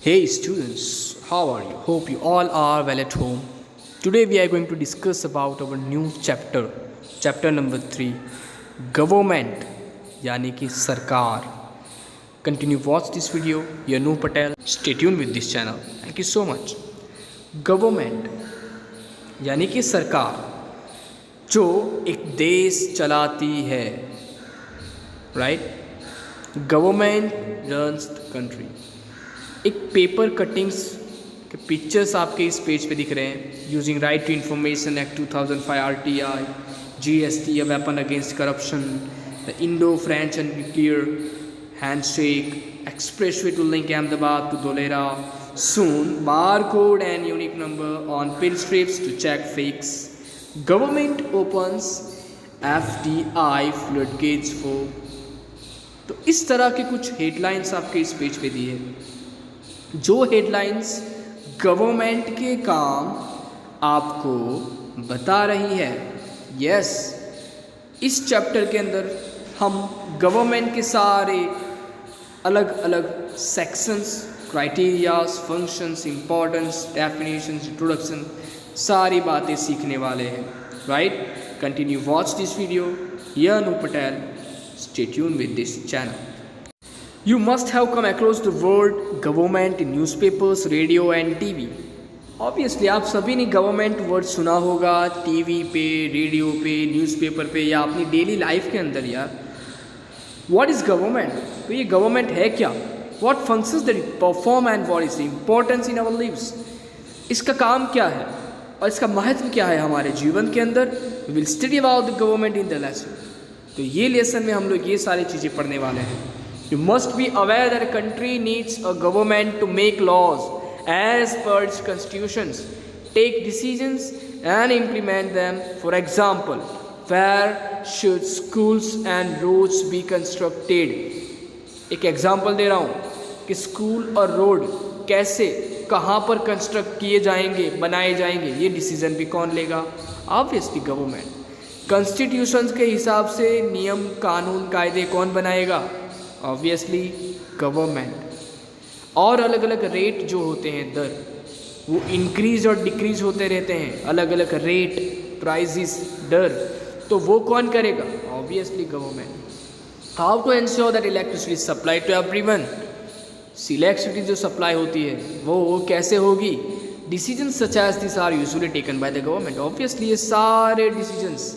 Hey students, how are you? Hope you all are well at home. Today we are going to discuss about our new chapter number 3, government यानी कि सरकार. Continue watch this video. Yanu Patel. Stay tuned with this channel. Thank you so much. Government यानी कि सरकार जो एक देश चलाती है, right? Government runs the country. एक पेपर कटिंग्स के पिक्चर्स आपके इस पेज पे दिख रहे हैं. Using right to information act 2005 RTI, GST, a weapon against corruption, the Indo-French and nuclear handshake, expressway to link Ahmedabad to Dholera, soon barcode and unique number on pill strips to check fakes, government opens FDI floodgates for. तो इस तरह के कुछ headlines आपके इस page पे दिए हैं, जो हेडलाइंस गवर्नमेंट के काम आपको बता रही है. यस, इस चैप्टर के अंदर हम गवर्नमेंट के सारे अलग अलग sections, criterias, functions, importance, definitions, introduction, सारी बातें सीखने वाले हैं. Right, continue watch this video. Yanu Patel. Stay tuned with this channel. You must have come across the word government in newspapers, radio and TV. Obviously आप सभी ने गवर्नमेंट वर्ड सुना होगा टीवी पे, रेडियो पे, न्यूज़पेपर पे या अपनी डेली लाइफ के अंदर. यार, व्हाट इज़ गवर्नमेंट? तो ये गवर्नमेंट है क्या? What functions that it perform and what is the importance in our lives? इसका काम क्या है और इसका महत्व क्या है हमारे जीवन के अंदर? We will study about the government in the lesson. तो ये लेसन में हम लोग ये सारी चीज़ें पढ़ने वाले हैं. You must be aware that a country needs a government to make laws as per its constitutions, take decisions and implement them. For example, where should schools and roads be constructed. एक example दे रहा हूँ कि school और road कैसे, कहाँ पर construct किए जाएंगे, बनाए जाएंगे, ये डिसीजन भी कौन लेगा? Obviously government. कॉन्स्टिट्यूशंस के हिसाब से नियम, कानून, कायदे कौन बनाएगा? Obviously government. और अलग अलग रेट जो होते हैं, दर, वो इंक्रीज और डिक्रीज होते रहते हैं. अलग अलग रेट, प्राइजेस, दर, तो वो कौन करेगा? Obviously government. How to ensure that electricity supply to everyone? Electricity जो सप्लाई होती है वो कैसे होगी? Decisions such as this are usually taken by the government. Obviously ये सारे डिसीजंस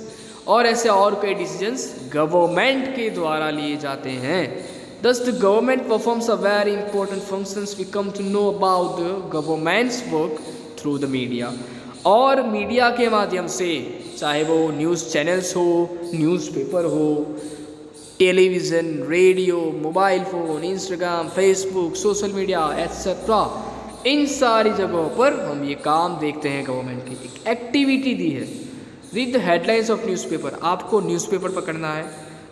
और ऐसे और कई डिसीजंस गवर्नमेंट के द्वारा लिए जाते हैं. Thus the government performs a very important functions. We come to know about the government's work through the media. और मीडिया के माध्यम से, चाहे वो न्यूज़ चैनल्स हो, न्यूज़पेपर हो, television, radio, mobile phone, Instagram, Facebook, social media etcetera, इन सारी जगहों पर हम ये काम देखते हैं. गवर्नमेंट की एक एक्टिविटी दी है. Read the headlines of newspaper. आपको न्यूज़पेपर पकड़ना है,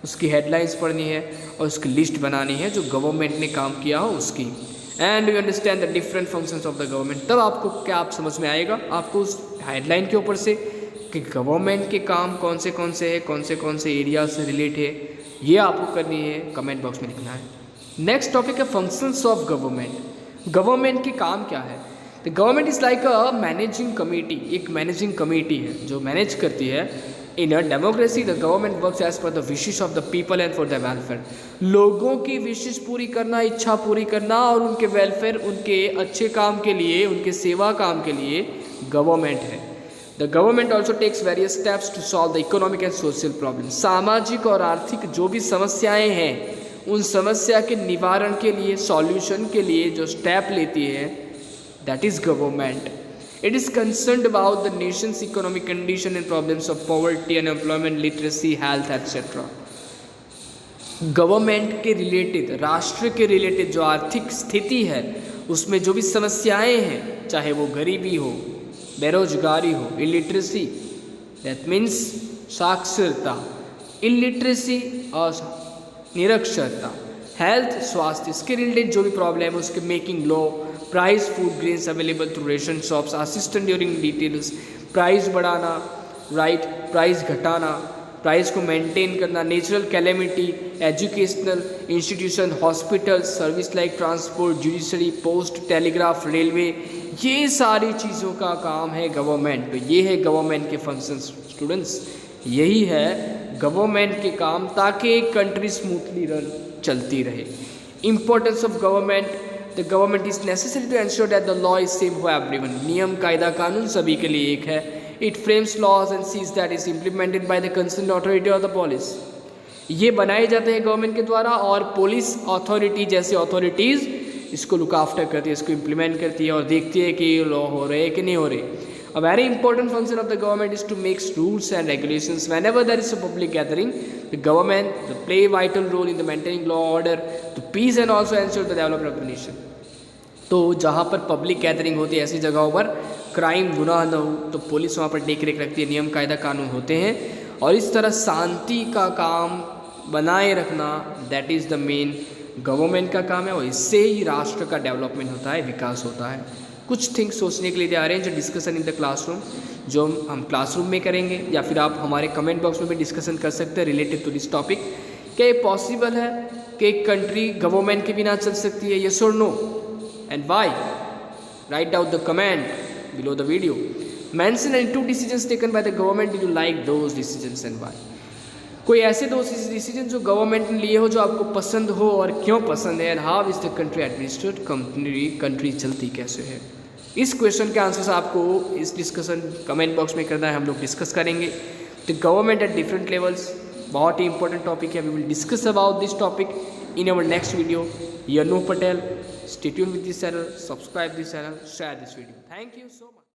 उसकी हेडलाइंस पढ़नी है और उसकी लिस्ट बनानी है जो गवर्नमेंट ने काम किया हो उसकी. And you understand the different functions of the government. तब आपको क्या आप समझ में आएगा आपको उस हेडलाइन के ऊपर से कि गवर्नमेंट के काम कौन से हैं, कौन से एरिया से रिलेट है. ये आपको करनी है, कमेंट बॉक्स में लिखना है. नेक्स्ट टॉपिक है फंक्शंस ऑफ गवर्नमेंट. गवर्नमेंट के काम क्या है? The government is like a managing committee. एक मैनेजिंग कमेटी है जो मैनेज करती है. In a democracy the government works as per the wishes of the people and for the welfare. लोगों की विशेष पूरी करना, इच्छा पूरी करना और उनके वेलफेयर, उनके अच्छे काम के लिए, उनके सेवा काम के लिए गवर्नमेंट है. The government also takes various steps to solve the economic and social problem. सामाजिक और आर्थिक जो भी समस्याएँ हैं, उन समस्या के निवारण के लिए, सॉल्यूशन के लिए जो स्टेप लेती है, that is government. It is concerned about the nation's economic condition and problems of poverty, unemployment, literacy, health, etc. Government के रिलेटेड, राष्ट्र के रिलेटेड जो आर्थिक स्थिति है, उसमें जो भी समस्याएं हैं, चाहे वो गरीबी हो, बेरोजगारी हो, इलिटरेसी, दैट मीन्स साक्षरता, इलिटरेसी और निरक्षरता, हेल्थ, स्वास्थ्य, इसके रिलेटेड जो भी प्रॉब्लम है उसके making law, price food grains available through ration shops, assistant during details, price बढ़ाना, राइट, प्राइस घटाना, प्राइस को मेंटेन करना, natural calamity, educational institution, hospital, service like transport, judiciary, post, telegraph, railway, ये सारी चीज़ों का काम है गवर्नमेंट। तो ये है गवर्नमेंट के फंक्शंस स्टूडेंट्स, यही है गवर्नमेंट के काम, ताकि एक कंट्री स्मूथली रन चलती रहे। Importance of government, the government is necessary to ensure that the law is same for everyone. नियम, कायदा, कानून सभी के लिए एक है। It frames laws and sees that is implemented by the concern authority और द पुलिस। ये बनाए जाते हैं गवर्नमेंट के द्वारा, और पुलिस अथॉरिटी जैसे अथॉरिटीज़ इसको लुक आफ्टर करती है, इसको इम्प्लीमेंट करती है और देखती है कि ये लॉ हो रहे हैं कि नहीं हो रहे। A very important function of the government is to make rules and regulations. Whenever there is a public gathering, the government play a vital role in the maintaining law, order, the peace and also ensure the development of the nation. तो जहाँ पर public gathering होती है ऐसी जगहों पर crime, गुनाह न हो, तो पुलिस वहाँ पर देख रेख रखती है, नियम कायदा कानून होते हैं, और इस तरह शांति का काम बनाए रखना, that is the main government का काम है, और इससे ही राष्ट्र का डेवलपमेंट होता है, विकास होता है। कुछ थिंग्स सोचने के लिए आ रहे हैं, जो डिस्कशन इन द क्लासरूम, जो हम क्लासरूम में करेंगे, या फिर आप हमारे कमेंट बॉक्स में भी डिस्कशन कर सकते हैं रिलेटेड टू दिस टॉपिक। क्या ये पॉसिबल है कि एक कंट्री गवर्नमेंट के बिना चल सकती है? यस और no, and why? Write down the comment below the video. Mention any 2 decisions taken by the government, did you like those decisions and why? कोई ऐसे 2 डिसीजन जो गवर्नमेंट ने लिए हो जो आपको पसंद हो और क्यों पसंद है, and how is the country administered, country चलती कैसे है? इस क्वेश्चन के आंसर्स आपको इस डिस्कशन कमेंट बॉक्स में करना है, हम लोग डिस्कस करेंगे। The government at different levels, बहुत ही इंपॉर्टेंट टॉपिक है, we will discuss about this topic in our next video. You know Patel, stay tuned with this channel, subscribe this channel, share this video. Thank you so much.